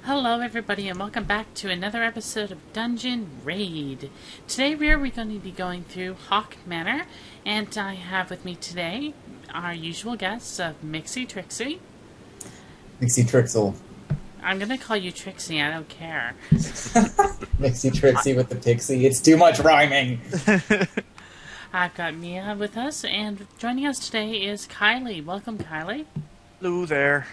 Hello everybody and welcome back to another episode of Dungeon Raid. Today we're going to be going through Haukke Manor, and I have with me today our usual guests of Mixie Trixie. Mixie Trixel. I'm going to call you Trixie, I don't care. Mixie Trixie with the pixie. It's too much rhyming. I've got Mia with us, and joining us today is Kylie. Welcome, Kylie. Hello there.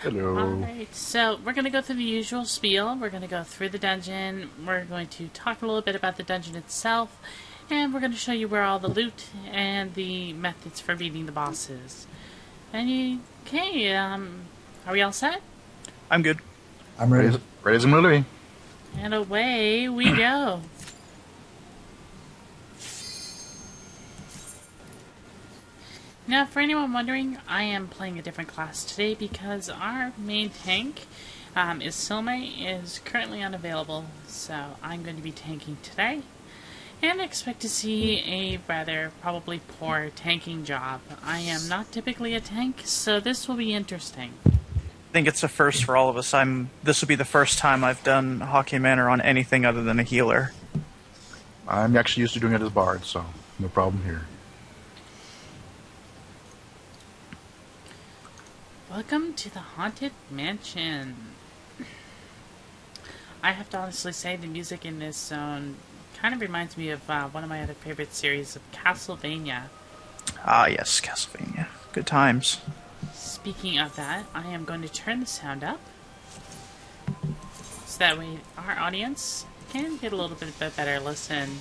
Hello. Alright, so we're going to go through the usual spiel. We're going to go through the dungeon. We're going to talk a little bit about the dungeon itself. And we're going to show you where all the loot and the methods for beating the bosses. Okay, are we all set? I'm good. I'm ready. Ready as I'm gonna be. And away we go. Now, for anyone wondering, I am playing a different class today because our main tank, is Silme, is currently unavailable, so I'm going to be tanking today. And expect to see a rather probably poor tanking job. I am not typically a tank, so this will be interesting. I think it's a first for all of us. This will be the first time I've done Haukke Manor on anything other than a healer. I'm actually used to doing it as a bard, so no problem here. Welcome to the Haunted Mansion. I have to honestly say the music in this zone kind of reminds me of one of my other favorite series of Castlevania. Ah, yes, Castlevania. Good times. Speaking of that, I am going to turn the sound up so that way our audience can get a little bit of a better listen.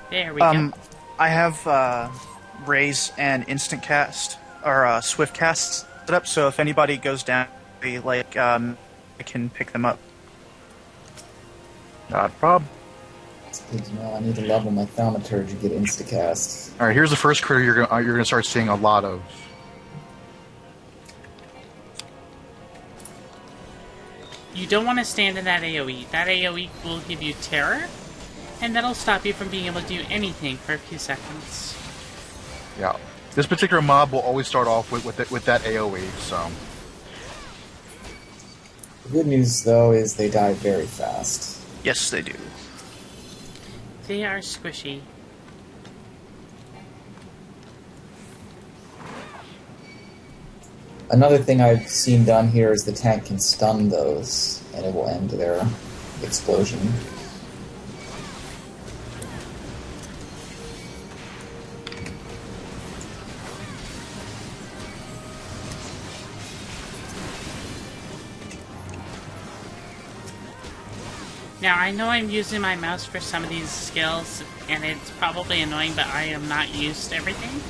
There we go. I have raise and instant cast or swift cast set up, so if anybody goes down, I can pick them up. Not a problem. It's good to know. I need to level my thaumaturgy to get instacast. All right, here's the first critter you're gonna start seeing a lot of. You don't want to stand in that AoE. That AoE will give you terror, and that'll stop you from being able to do anything for a few seconds. Yeah, this particular mob will always start off with that AOE. So The good news, though, is they die very fast. Yes, they do. They are squishy. Another thing I've seen done here is the tank can stun those, and it will end their explosion. Now, I know I'm using my mouse for some of these skills, and it's probably annoying, but I am not used to everything.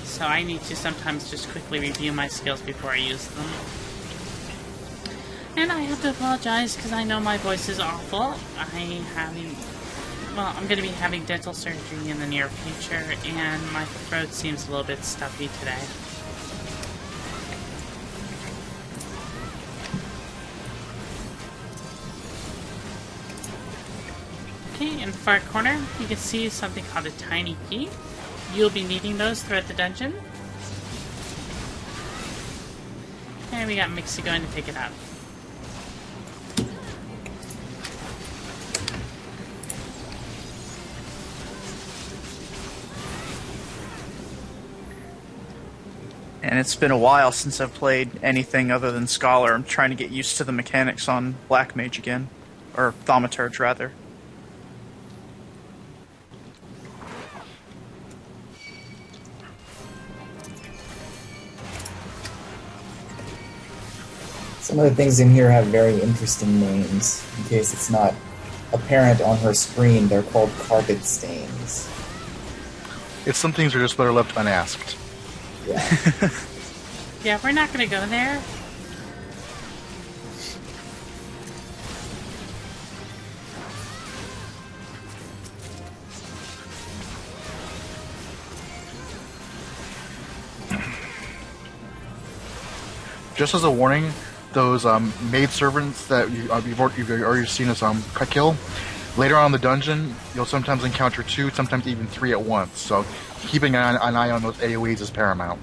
So I need to sometimes just quickly review my skills before I use them. And I have to apologize because I know my voice is awful. I'm going to be having dental surgery in the near future, and my throat seems a little bit stuffy today. Okay, in the far corner, you can see something called a tiny key. You'll be needing those throughout the dungeon. And we got Mixie going to pick it up. And it's been a while since I've played anything other than Scholar. I'm trying to get used to the mechanics on Black Mage again. Or Thaumaturge, rather. Some of the things in here have very interesting names. In case it's not apparent on her screen, they're called carpet stains. some things are just better left unasked. Yeah. Yeah, we're not going to go there. Just as a warning, those maidservants that you've already seen us kill, later on in the dungeon, you'll sometimes encounter 2, sometimes even 3 at once. So keeping an eye on those AoEs is paramount.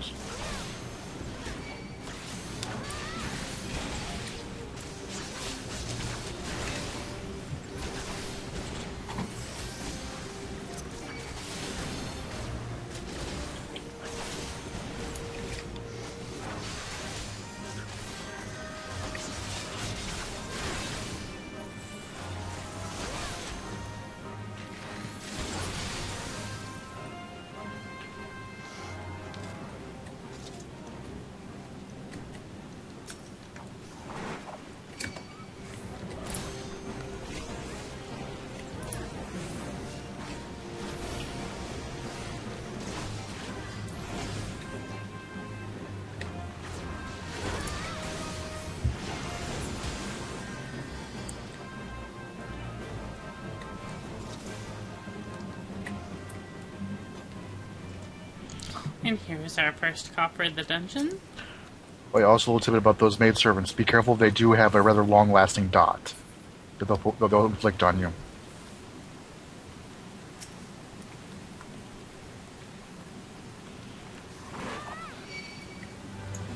And here is our first copper in the dungeon. Oh, yeah, also a little tidbit about those maidservants. Be careful, they do have a rather long-lasting dot that they'll inflict on you.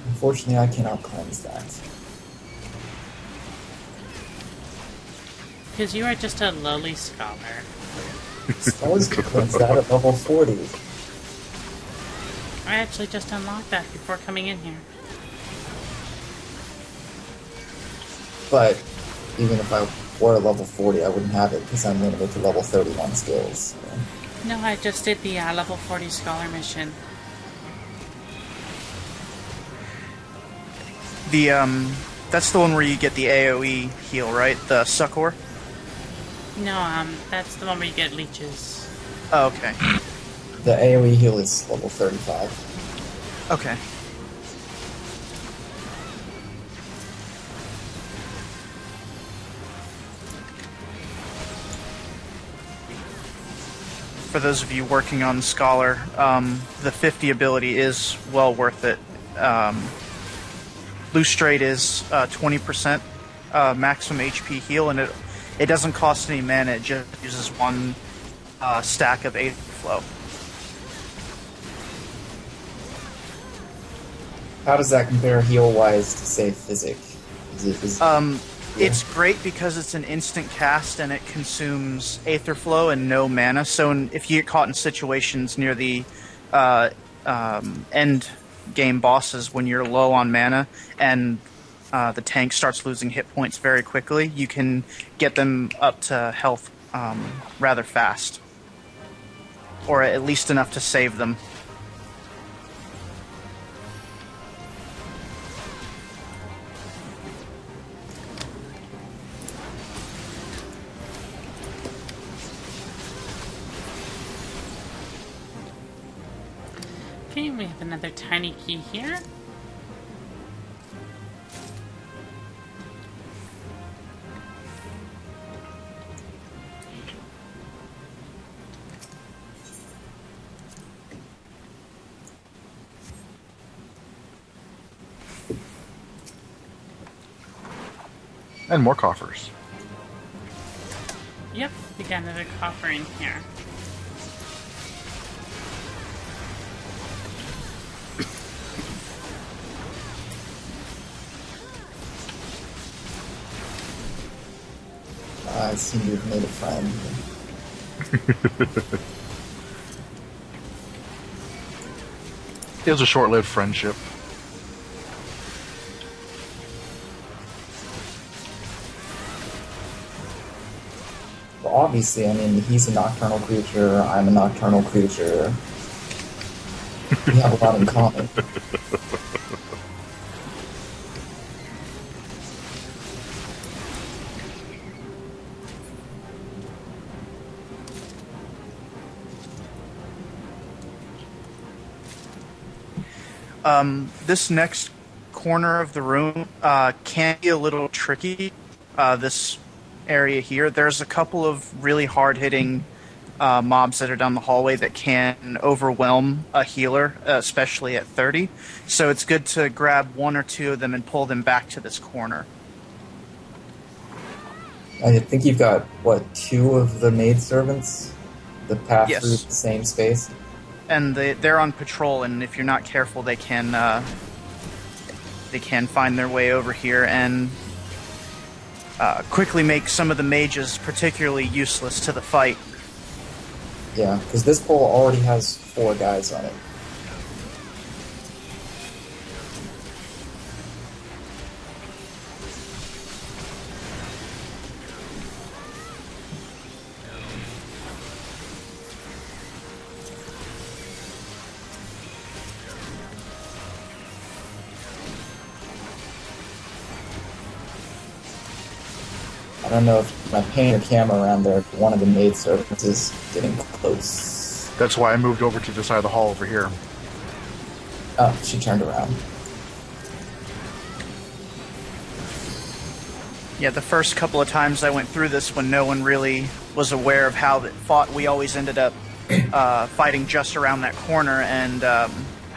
Unfortunately, I cannot cleanse that. Because you are just a lowly scholar. Scholars can cleanse that at level 40. I actually just unlocked that before coming in here. But even if I were level 40, I wouldn't have it because I'm limited to level 31 skills. So. No, I just did the level 40 scholar mission. That's the one where you get the AoE heal, right? The succor? No, that's the one where you get leeches. Oh, okay. The AoE heal is level 35. Okay. For those of you working on Scholar, the 50 ability is well worth it. Loose Straight is 20% maximum HP heal, and it doesn't cost any mana. It just uses one stack of Aether Flow. How does that compare heal-wise to, say, Physic? It's great because it's an instant cast and it consumes Aether Flow and no mana. So if you get caught in situations near the end game bosses when you're low on mana and the tank starts losing hit points very quickly, you can get them up to health rather fast. Or at least enough to save them. Okay, we have another tiny key here. And more coffers. Yep, we got another coffer in here. I seem to have made a friend. It was a short-lived friendship. Well, obviously, I mean, he's a nocturnal creature, I'm a nocturnal creature. We have a lot in common. This next corner of the room can be a little tricky. This area here, there's a couple of really hard-hitting mobs that are down the hallway that can overwhelm a healer, especially at 30. So it's good to grab one or two of them and pull them back to this corner. I think you've got, what, 2 of the maidservants that pass Yes. through the same space? And they're on patrol, and if you're not careful, they can find their way over here and quickly make some of the mages particularly useless to the fight. Yeah, because this pole already has 4 guys on it. I don't know if I'm painting a camera around there, but one of the maidservants is getting close. That's why I moved over to the side of the hall over here. Oh, she turned around. Yeah, the first couple of times I went through this when no one really was aware of how it fought, we always ended up fighting just around that corner, and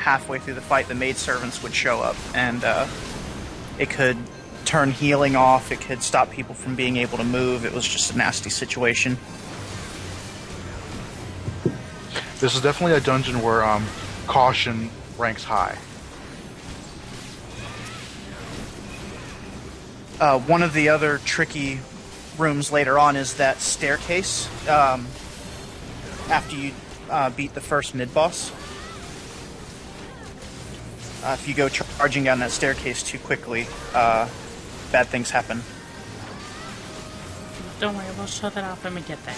halfway through the fight, the maidservants would show up, and it could turn healing off, it could stop people from being able to move. It was just a nasty situation. This is definitely a dungeon where caution ranks high. One of the other tricky rooms later on is that staircase. After you beat the first mid-boss. If you go charging down that staircase too quickly, bad things happen. Don't worry, we'll show that off when we get there.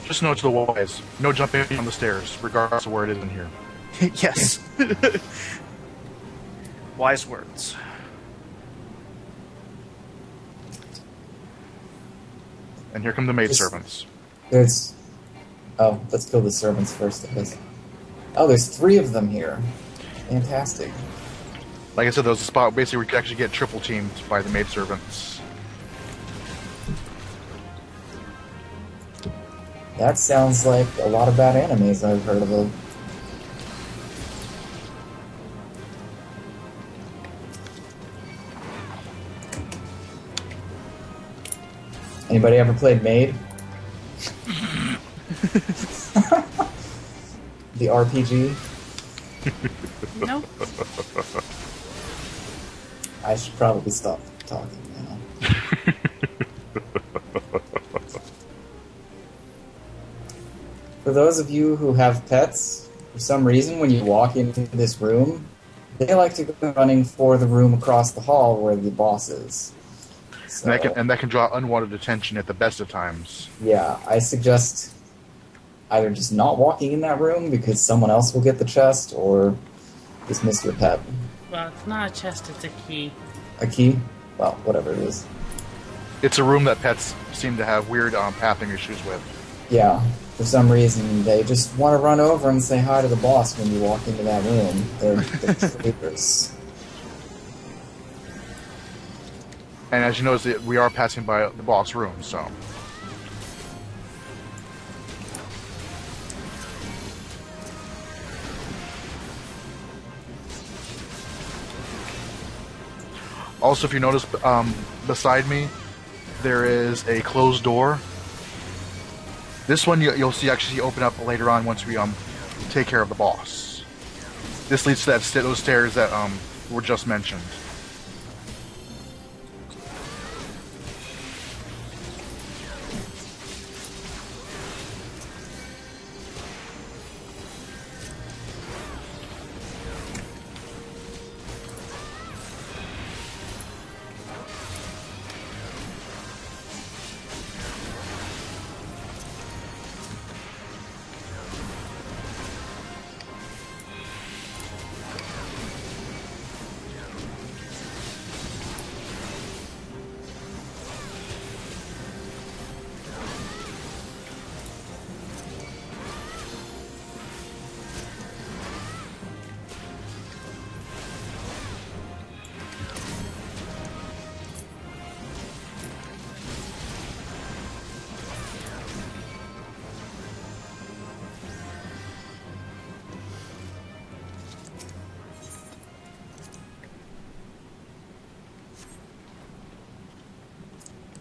Just know to the wise, no jumping on the stairs, regardless of where it is in here. Yes. Wise words. And here come the maidservants. Oh, let's kill the servants first, I guess. Oh, there's 3 of them here. Fantastic. Like I said, there was a spot basically where you could actually get triple teamed by the maidservants. That sounds like a lot of bad animes I've heard of. Anybody ever played Maid? The RPG? Nope. I should probably stop talking now. For those of you who have pets, for some reason when you walk into this room, they like to go running for the room across the hall where the boss is. So, And that can draw unwanted attention at the best of times. yeah, I suggest either just not walking in that room because someone else will get the chest, or dismiss your pet. Well, it's not a chest, it's a key. A key? Well, whatever it is. It's a room that pets seem to have weird pathing issues with. Yeah, for some reason they just want to run over and say hi to the boss when you walk into that room. They're traitors. And as you notice, we are passing by the boss room, so... Also, if you notice, beside me, there is a closed door. This one you'll see actually open up later on once we take care of the boss. This leads to those stairs that were just mentioned.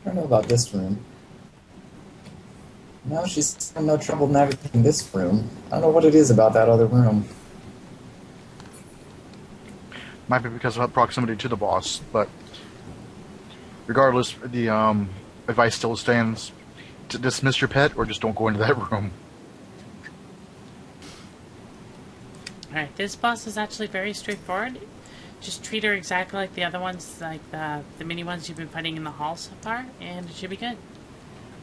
I don't know about this room. No, she's having no trouble navigating this room. I don't know what it is about that other room. Might be because of proximity to the boss, but regardless, the advice still stands to dismiss your pet or just don't go into that room. Alright, this boss is actually very straightforward. Just treat her exactly like the other ones, like the mini ones you've been fighting in the hall so far, and it should be good.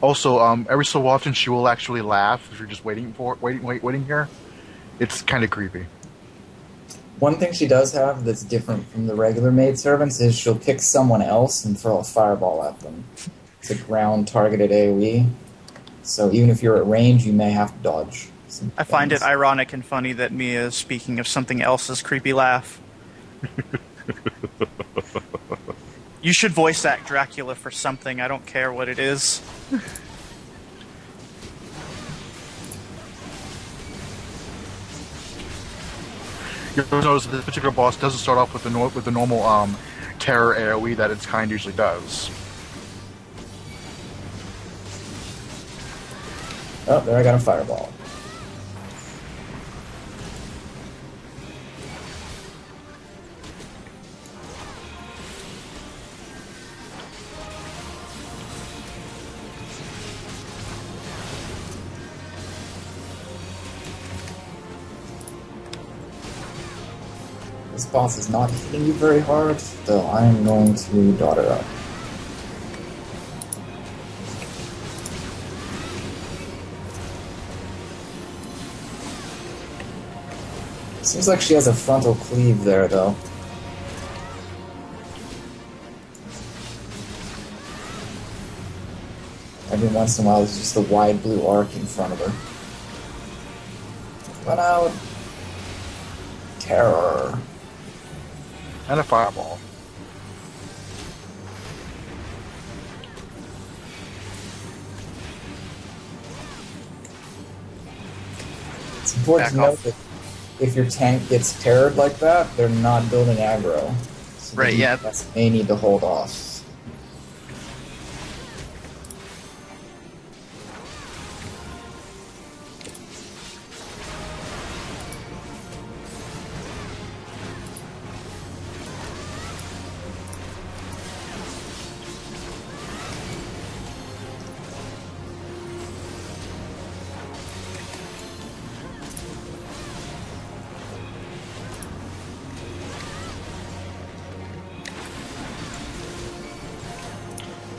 Also, every so often she will actually laugh if you're just waiting here. It's kind of creepy. One thing she does have that's different from the regular maidservants is she'll pick someone else and throw a fireball at them. It's a ground-targeted AoE, so even if you're at range, you may have to dodge. I find it ironic and funny that Mia is speaking of something else's creepy laugh. You should voice act Dracula for something, I don't care what it is. You'll notice that this particular boss doesn't start off with the normal terror AoE that its kind usually does. Oh, there I got a fireball. This boss is not hitting you very hard, so I'm going to dot her up. Seems like she has a frontal cleave there, though. Every once in a while, there's just a wide blue arc in front of her. Run out! Terror. And a fireball. It's important to note that if your tank gets terrored like that, they're not building aggro. So Right, yeah. The may need to hold off.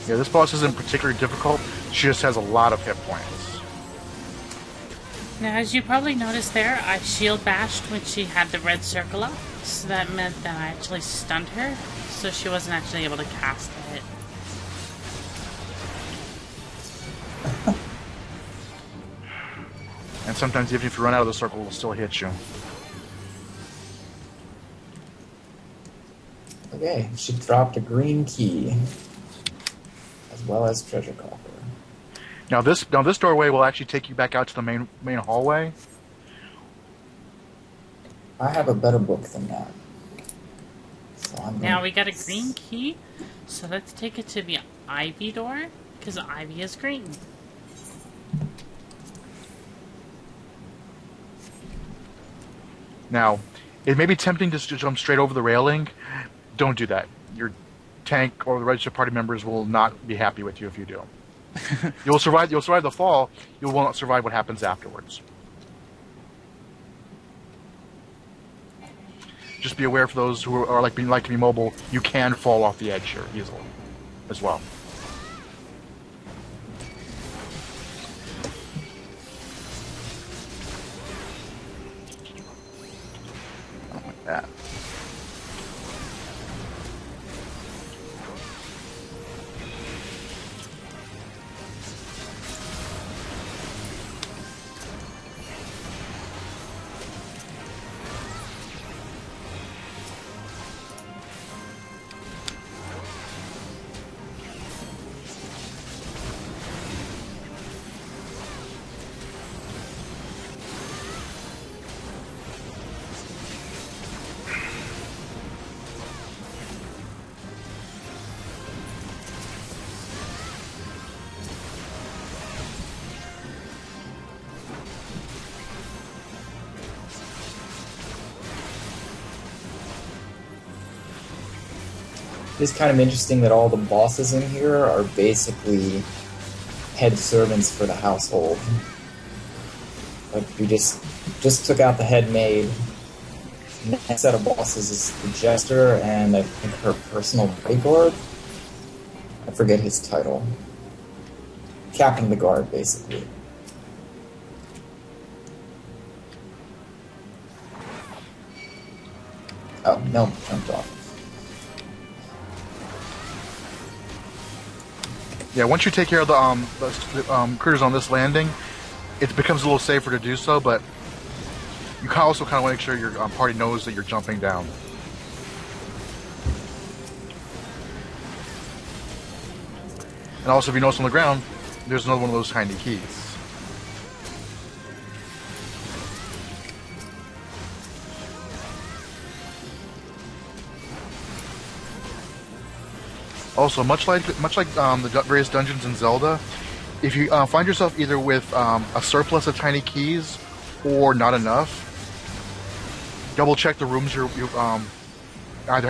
Yeah, this boss isn't particularly difficult. She just has a lot of hit points. Now, as you probably noticed there, I shield bashed when she had the red circle up, so that meant that I actually stunned her, so she wasn't actually able to cast the hit. And sometimes even if you run out of the circle, it'll still hit you. Okay, she dropped a green key, as well as treasure coffer. Now this doorway will actually take you back out to the main hallway. I have a better book than that. So I'm Now gonna- we got a green key, so let's take it to the ivy door, because ivy is green. Now, it may be tempting just to jump straight over the railing. Don't do that. Your tank or the registered party members will not be happy with you if you do. You'll survive the fall. You will not survive what happens afterwards. Just be aware for those who are like to be mobile, you can fall off the edge here easily as well. Like that. It's kind of interesting that all the bosses in here are basically head servants for the household. Like, we just took out the head maid. Next set of bosses is the jester and I think her personal bodyguard. I forget his title. Captain of the guard, basically. Oh, no, jumped off. Yeah, once you take care of the critters on this landing, it becomes a little safer to do so, but you also kind of want to make sure your party knows that you're jumping down. And also, if you notice on the ground, there's another one of those tiny keys. Also, much like the various dungeons in Zelda, if you find yourself either with a surplus of tiny keys or not enough, double check the rooms you either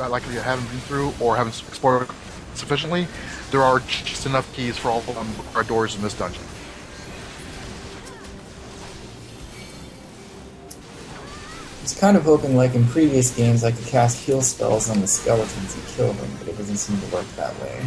likely you haven't been through or haven't explored sufficiently. There are just enough keys for all our doors in this dungeon. I was kind of hoping, like in previous games, I could cast heal spells on the skeletons and kill them, but it doesn't seem to work that way.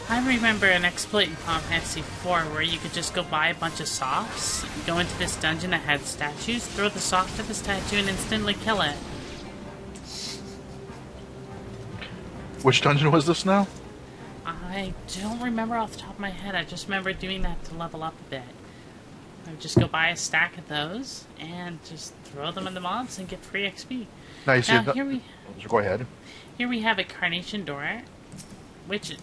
I remember an exploit in Final Fantasy IV where you could just go buy a bunch of softs, go into this dungeon that had statues, throw the soft at the statue, and instantly kill it. Which dungeon was this now? I don't remember off the top of my head. I just remember doing that to level up a bit. I would just go buy a stack of those and just throw them in the mobs and get free XP. Now you see. Now, Go ahead. here we have a Carnation door, which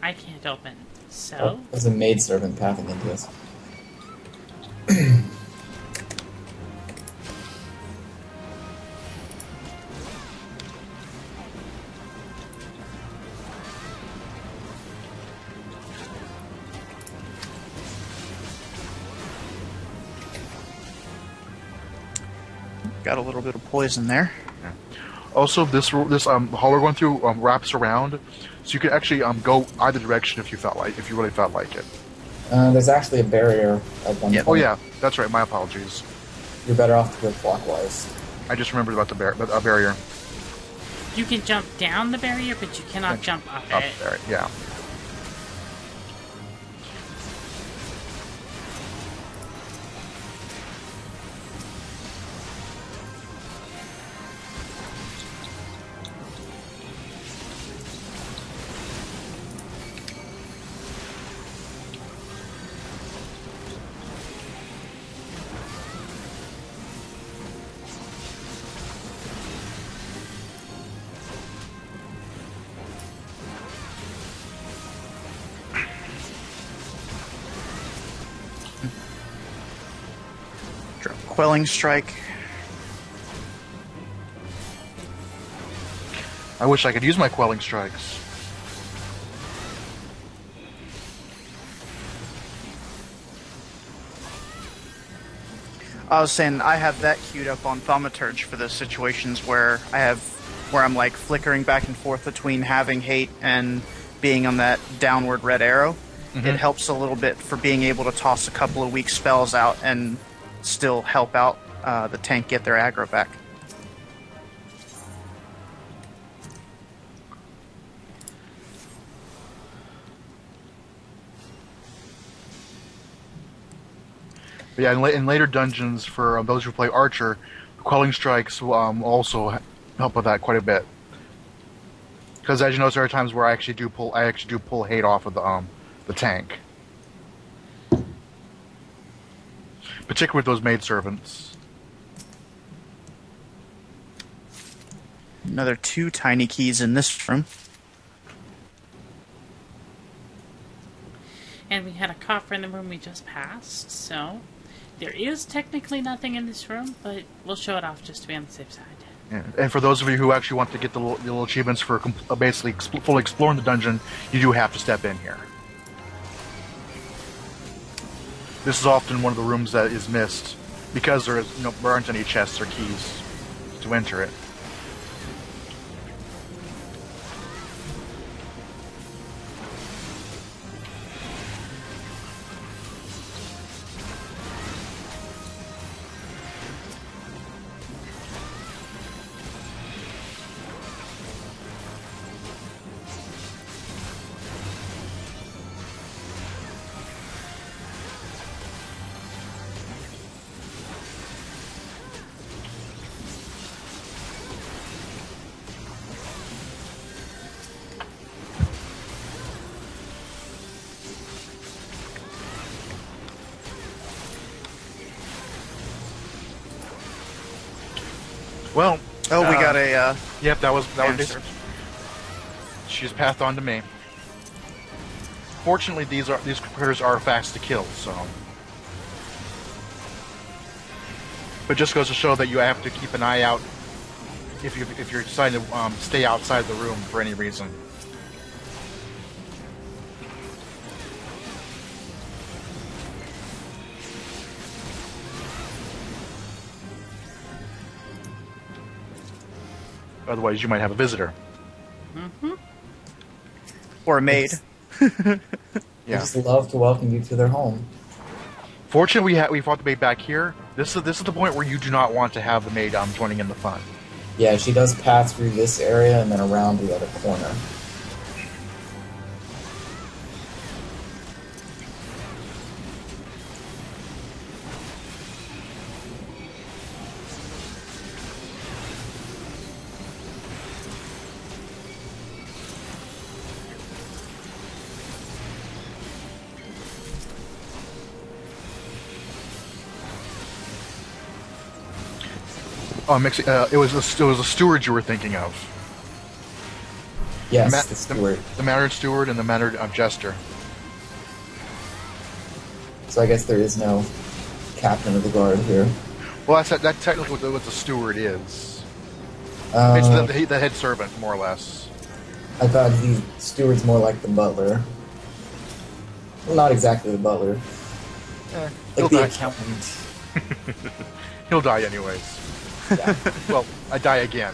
I can't open. So Oh, there's a maidservant pathing into us. Got a little bit of poison there. Also, this hall we're going through wraps around, so you can actually go either direction if you really felt like it. There's actually a barrier at one point. Oh yeah, that's right. My apologies. You're better off to go clockwise. I just remembered about the barrier. you can jump down the barrier, but you cannot jump up Up it. there, yeah. Quelling Strike. I wish I could use my quelling strikes. I was saying I have that queued up on Thaumaturge for those situations where I'm like flickering back and forth between having hate and being on that downward red arrow. Mm-hmm. It helps a little bit for being able to toss a couple of weak spells out and still help out the tank get their aggro back. But yeah, in later dungeons, for those who play Archer, quelling strikes will also help with that quite a bit. Because as you notice, there are times where I actually do pull hate off of the tank, particularly with those maidservants. Another 2 tiny keys in this room. And we had a coffer in the room we just passed, so there is technically nothing in this room, but we'll show it off just to be on the safe side. Yeah. And for those of you who actually want to get the little achievements for basically fully exploring the dungeon, you do have to step in here. This is often one of the rooms that is missed because there aren't any chests or keys to enter it. Well, We got a yep, that was answer. she's passed on to me. Fortunately, these critters are fast to kill, so. But just goes to show that you have to keep an eye out if you're deciding to stay outside the room for any reason. Otherwise, you might have a visitor. Mm-hmm. Or a maid. They Yeah. just love to welcome you to their home. Fortunately, we fought the maid back here. This is the point where you do not want to have the maid joining in the fun. Yeah, she does pass through this area and then around the other corner. Oh, it was a steward you were thinking of. Yes, the steward. The Manor steward and the Manor jester. So I guess there is no captain of the guard here. Well, that's technically what the steward is. Uh, It's the head servant, more or less. I thought the steward's more like the butler. Well, not exactly the butler. He'll Like the die. accountant. He'll die anyways. Yeah. Well, I die again.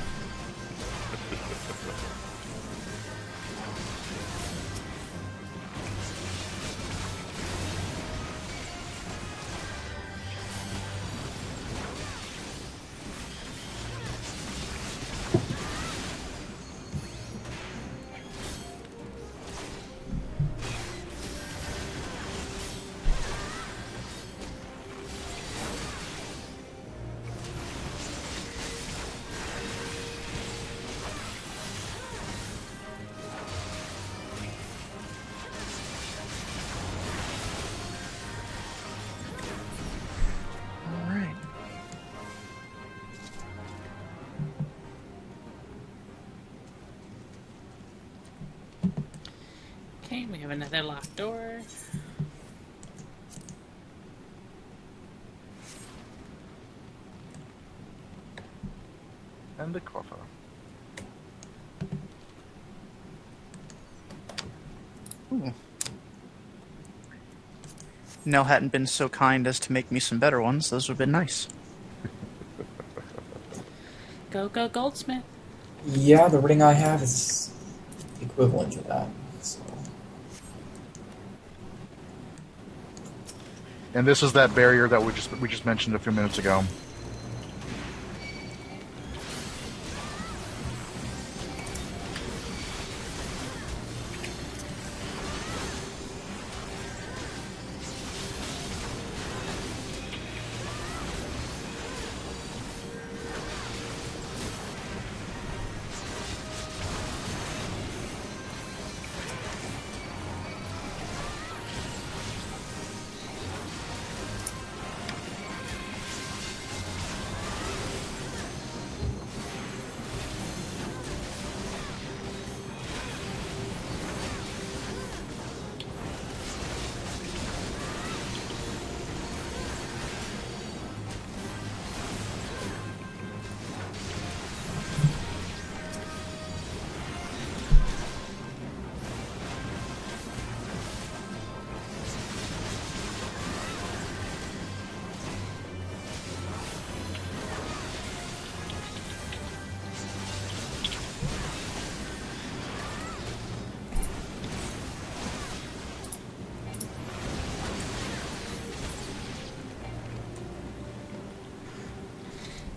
All right. Okay, we have another locked door. And the coffer. Nell hadn't been so kind as to make me some better ones. Those would have been nice. Go, go, goldsmith. Yeah, the ring I have is equivalent to that. So. And this is that barrier that we just mentioned a few minutes ago.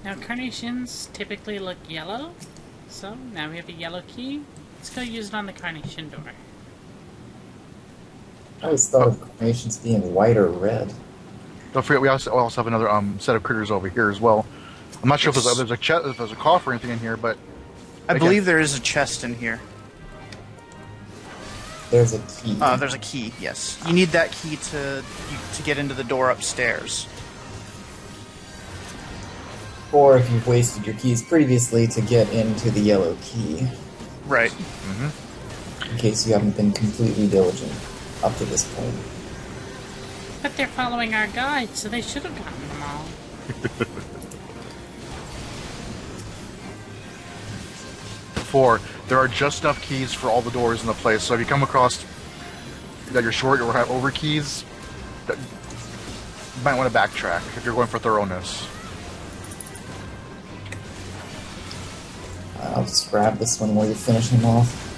Now, carnations typically look yellow, so now we have a yellow key. Let's go use it on the carnation door. I always thought of carnations being white or red. Don't forget, we also have another set of critters over here as well. I'm not sure if there's a coffer or anything in here, but I believe there is a chest in here. There's a key. There's a key, yes. You need that key to get into the door upstairs. Or if you've wasted your keys previously to get into the yellow key, Right. in case you haven't been completely diligent up to this point. But they're following our guide, so they should have gotten them all. before, there are just enough keys for all the doors in the place. So if you come across that you're short or have over keys, you might want to backtrack if you're going for thoroughness. I'll just grab this one while you're finishing off.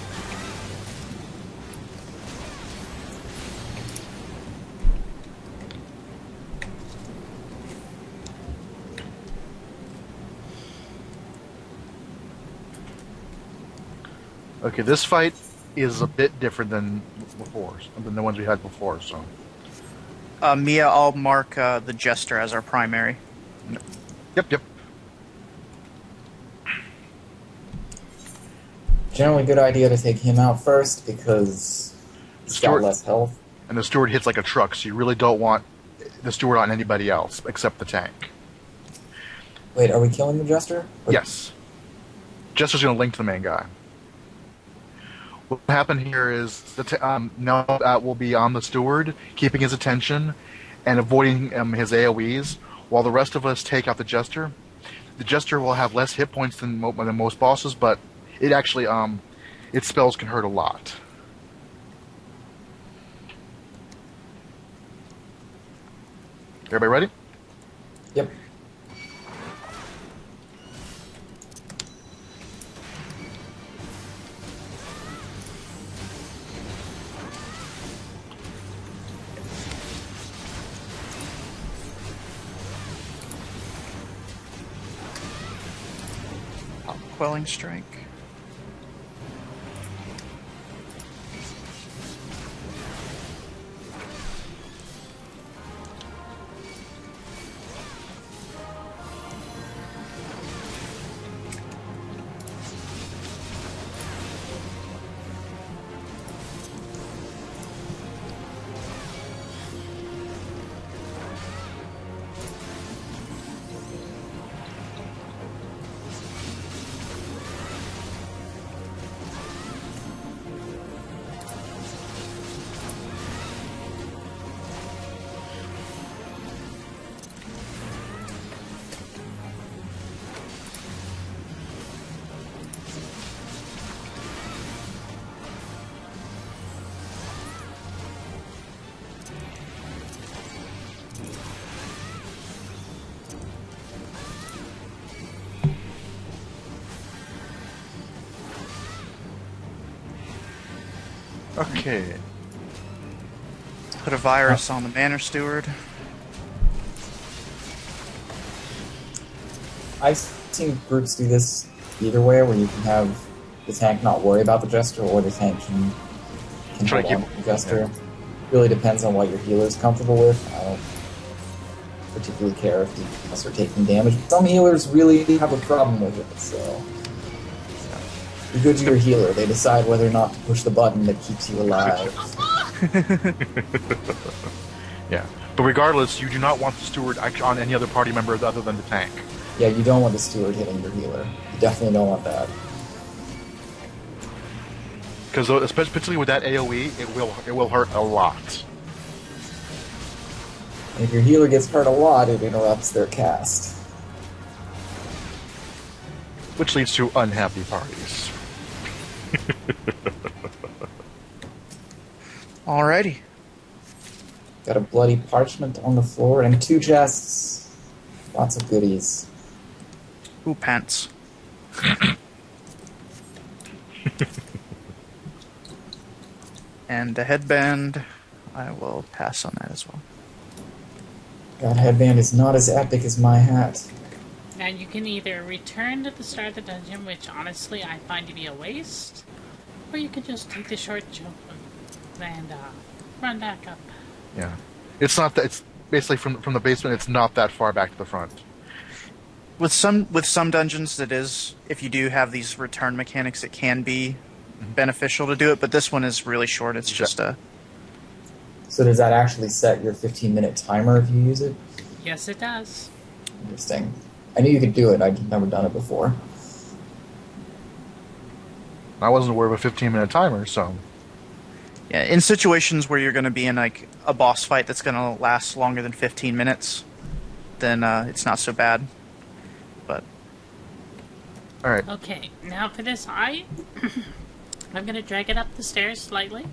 Okay, this fight is a bit different than before, than the ones we had before. So, Mia, I'll mark the Jester as our primary. yep. Generally, good idea to take him out first because he's got Steward- less health. And the steward hits like a truck, so you really don't want the steward on anybody else except the tank. Wait, are we killing the Jester? Or- Yes. Jester's going to link to the main guy. What happened here is now that will be on the steward, keeping his attention and avoiding his AoEs, while the rest of us take out the Jester. The Jester will have less hit points than most bosses, but it actually its spells can hurt a lot. Everybody ready? Yep. Quelling Strike. Okay. Put a virus on the Manor Steward. I've seen groups do this either way, where you can have the tank not worry about the Jester, or the tank can Try to hold on keep- to the Jester. Really depends on what your healer's comfortable with. I don't particularly care if you must are taking damage. Some healers really have a problem with it, so you're good to your healer. They decide whether or not to push the button that keeps you alive. Yeah. But regardless, you do not want the steward on any other party member other than the tank. Yeah, you don't want the steward hitting your healer. You definitely don't want that. Because especially with that AoE, it will hurt a lot. And if your healer gets hurt a lot, it interrupts their cast. Which leads to unhappy parties. Alrighty. Got a bloody parchment on the floor and 2 chests. Lots of goodies. Ooh, pants. And the headband, I will pass on that as well. God, headband is not as epic as my hat. Now you can either return to the start of the dungeon, which honestly I find to be a waste, or you can just take the short jump and run back up. Yeah. It's not that. It's basically from the basement. It's not that far back to the front. With some dungeons, that is, if you do have these return mechanics, it can be beneficial to do it. But this one is really short. It's just a. So does that actually set your 15-minute timer if you use it? Yes, it does. Interesting. I knew you could do it. I'd never done it before. I wasn't aware of a 15-minute timer, so. Yeah, in situations where you're going to be in like a boss fight that's going to last longer than 15 minutes, then it's not so bad. But All right. Okay, now for this eye, I'm going to drag it up the stairs slightly,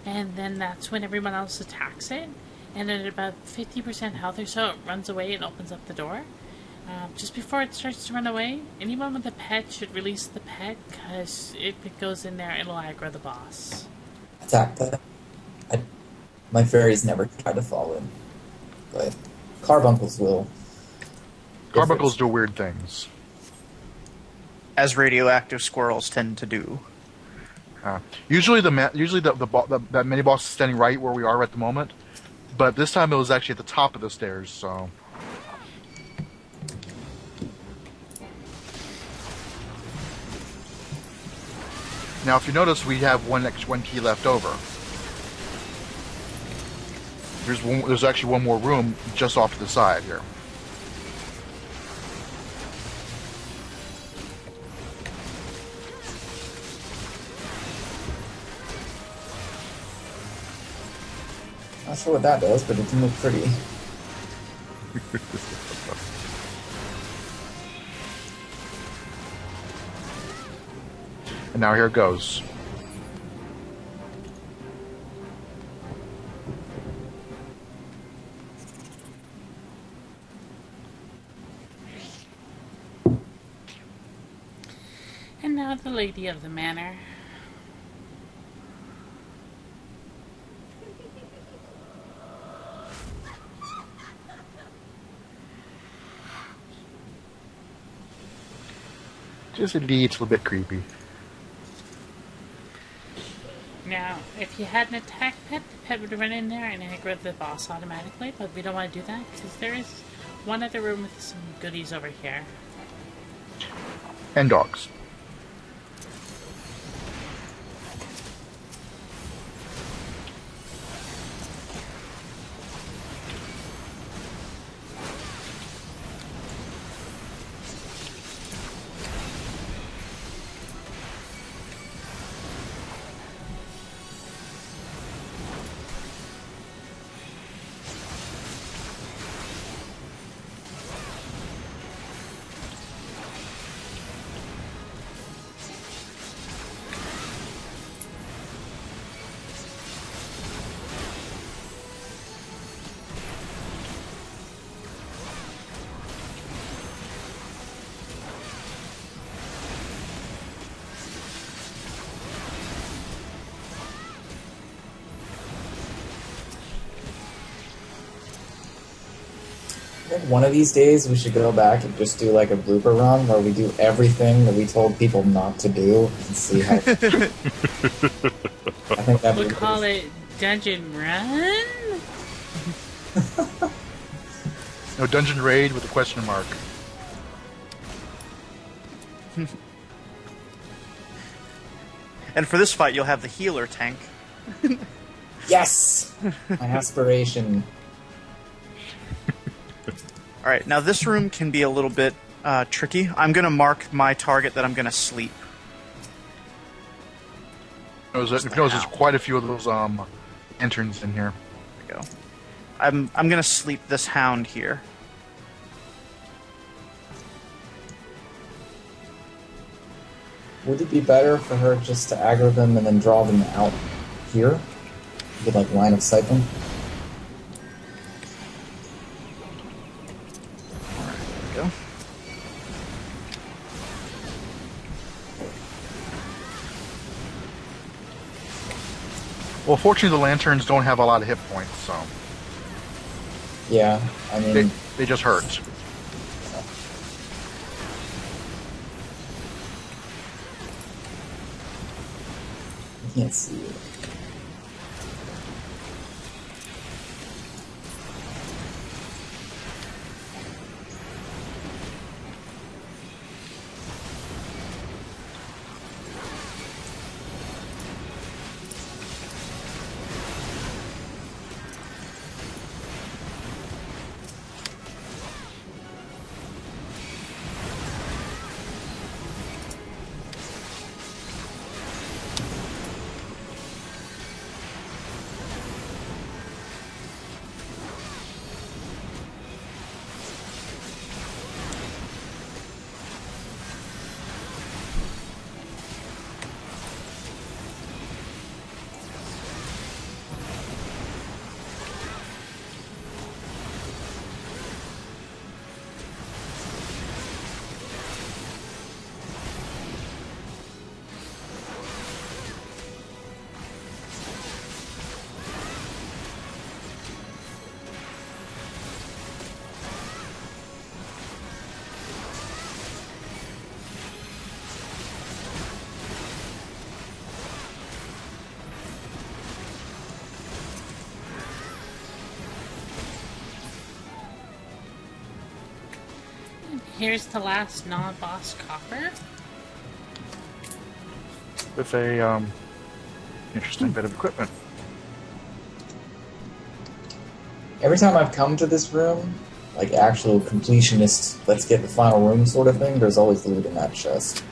and then that's when everyone else attacks it. And at about 50% health or so, it runs away and opens up the door. Just before it starts to run away, anyone with a pet should release the pet, because if it goes in there, it'll aggro the boss. Attack that. My fairies never try to fall in, but carbuncles will. Carbuncles do weird things. As radioactive squirrels tend to do. Usually that mini boss is standing right where we are at the moment, but this time it was actually at the top of the stairs. So. Now, if you notice, we have one key left over. There's actually one more room just off to the side here. Not sure what that does, but it can look pretty. And now here it goes. And now the lady of the manor. Just a little bit creepy. Now, if you had an attack pet, the pet would run in there and aggro the boss automatically, but we don't want to do that, because there is one other room with some goodies over here. And dogs. I think one of these days we should go back and just do like a blooper run where we do everything that we told people not to do and see how. I think that We'll would call it Dungeon Run? No, Dungeon Raid with a question mark. And for this fight, you'll have the healer tank. Yes, my aspiration. Alright, now this room can be a little bit tricky. I'm going to mark my target that I'm going to sleep. If you notice, there's quite a few of those lanterns in here. There we go. I'm going to sleep this hound here. Would it be better for her just to aggro them and then draw them out here? Get like line of sight them? There we go. Well, fortunately, the lanterns don't have a lot of hit points, so Yeah, I mean, they just hurt. I can't see it. Here's the last non-boss copper. With a interesting bit of equipment. Every time I've come to this room, like actual completionist, let's get the final room sort of thing, there's always loot in that chest.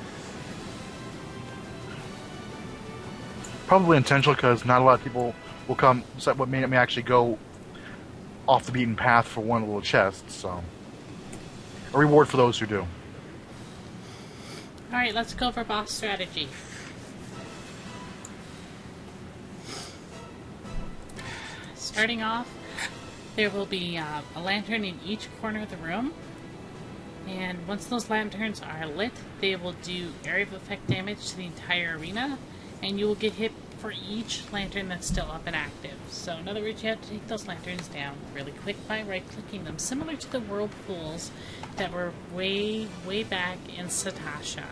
Probably intentional because not a lot of people will come. So what may actually go off the beaten path for one little chest. So a reward for those who do. Alright, let's go for boss strategy. Starting off, there will be a lantern in each corner of the room. And once those lanterns are lit, they will do area of effect damage to the entire arena. And you will get hit for each lantern that's still up and active. So in other words, you have to take those lanterns down really quick by right-clicking them, similar to the whirlpools that were way, way back in Satasha.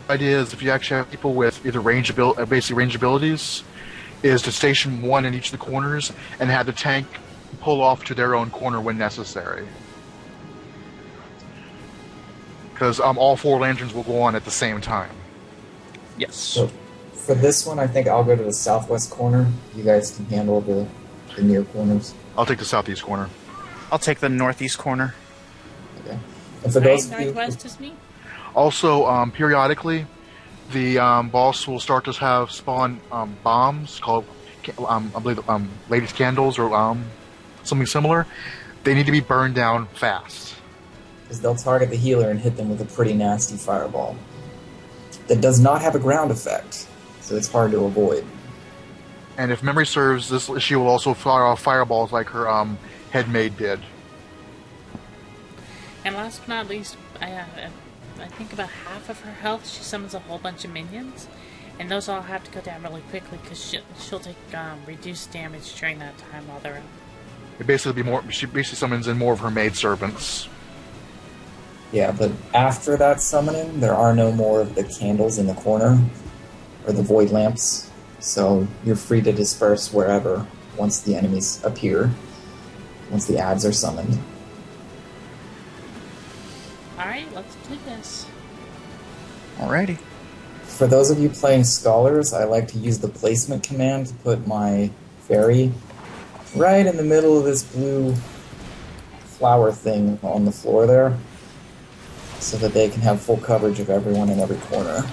Idea is if you actually have people with either basically range abilities, is to station one in each of the corners and have the tank pull off to their own corner when necessary. Because all 4 lanterns will go on at the same time. Yes. So for this one, I think I'll go to the southwest corner. You guys can handle the near corners. I'll take the southeast corner. I'll take the northeast corner. Okay. And for Alright, those of you northwest is me. Also, periodically, the boss will start to have spawn bombs called, I believe, ladies' candles or something similar. They need to be burned down fast. because they'll target the healer and hit them with a pretty nasty fireball that does not have a ground effect, so it's hard to avoid. And if memory serves, she will also fire off fireballs like her head maid did. And last but not least, I think about half of her health, she summons a whole bunch of minions. And those all have to go down really quickly because she'll take reduced damage during that time while they're up. It basically she basically summons in more of her maid servants. Yeah, but after that summoning, there are no more of the candles in the corner, or the void lamps, so you're free to disperse wherever once the enemies appear, once the ads are summoned. Alright, let's do this. Alrighty. For those of you playing Scholars, I like to use the placement command to put my fairy right in the middle of this blue flower thing on the floor there, so that they can have full coverage of everyone in every corner.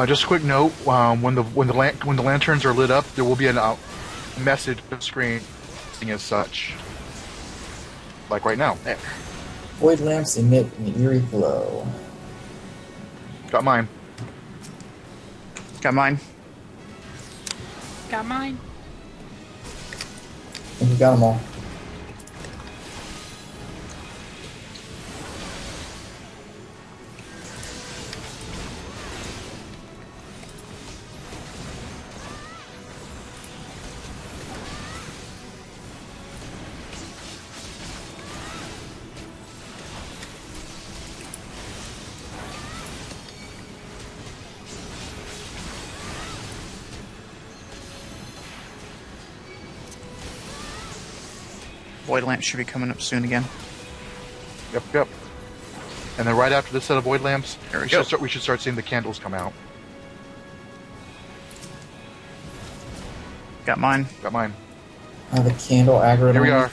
Just a quick note: when the lanterns are lit up, there will be a message on the screen as such, like right now. There. Void lamps emit an eerie glow. Got mine. Got mine. Got mine. I think we got them all. Void lamp should be coming up soon again. Yep. And then right after this set of void lamps, There we go. we should start seeing the candles come out. Got mine. Got mine. I have a candle aggro. Here we are.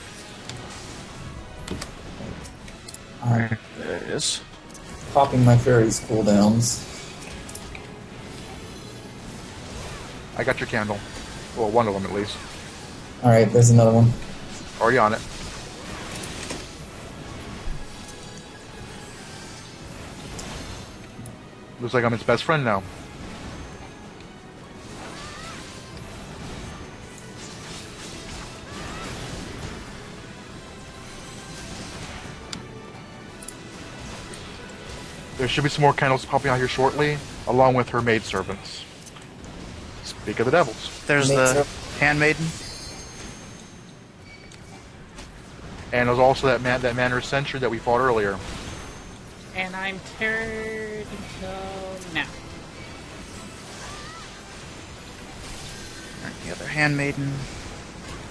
Alright, There it is. popping my fairy's cooldowns. I got your candle. Well, one of them at least. Alright, there's another one. Already on it. Looks like I'm its best friend now. There should be some more candles popping out here shortly, along with her maidservants. Speak of the devils. There's Makes the up- handmaiden. And there's also that Manor sentry that we fought earlier. And I'm terrored until now. Alright, the other handmaiden.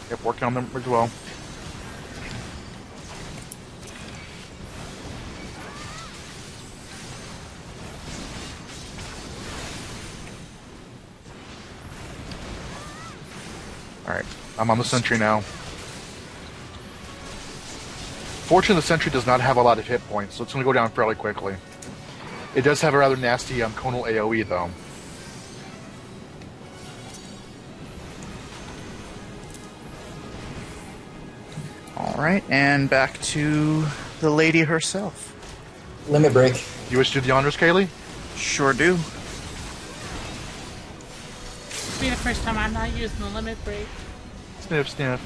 Yep, working on them as well. Alright, I'm on the sentry now. Fortunately, the sentry does not have a lot of hit points, so it's going to go down fairly quickly. It does have a rather nasty conal AoE, though. Alright, and back to the lady herself. Limit break. You wish to do the honors, Kaylee? Sure do. It'll be the first time I'm not using the limit break. Sniff, sniff.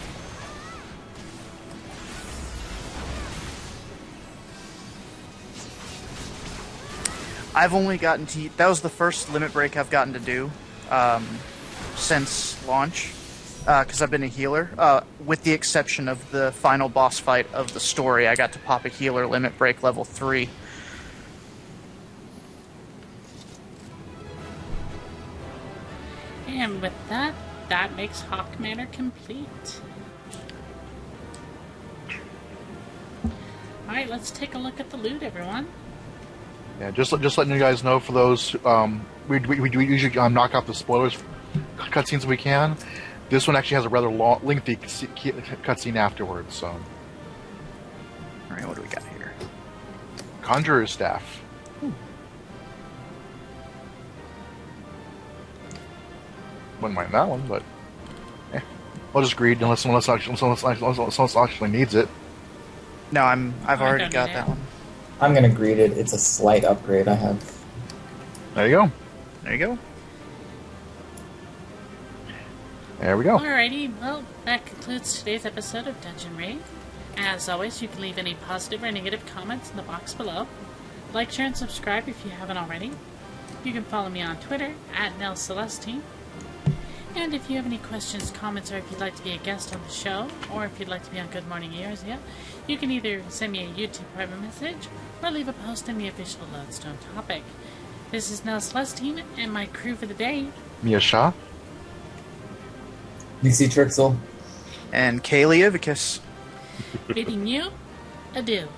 I've only gotten to... That was the first limit break I've gotten to do since launch, because I've been a healer. With the exception of the final boss fight of the story, I got to pop a healer limit break level 3. And with that, that makes Haukke Manor complete. Alright, let's take a look at the loot, everyone. Yeah, just letting you guys know for those, we usually knock out the spoilers cutscenes if we can. This one actually has a rather lengthy cutscene afterwards, so. Alright, what do we got here? Conjurer's Staff. Wouldn't mind that one, but I'll just greed unless someone else actually needs it. No, I've already got that one. I'm gonna greet it. It's a slight upgrade I have. There you go. There you go. There we go. Alrighty, well, that concludes today's episode of Dungeon Raid. As always, you can leave any positive or negative comments in the box below. Like, share, and subscribe if you haven't already. You can follow me on Twitter at NellCelestine. And if you have any questions, comments, or if you'd like to be a guest on the show, or if you'd like to be on Good Morning Eorzea, you can either send me a YouTube private message or leave a post in the official Lodestone topic. This is Nell Celestine and my crew for the day. Mia Shah. Nixie Trixel. And Kaylee Ivicus. Bidding you adieu.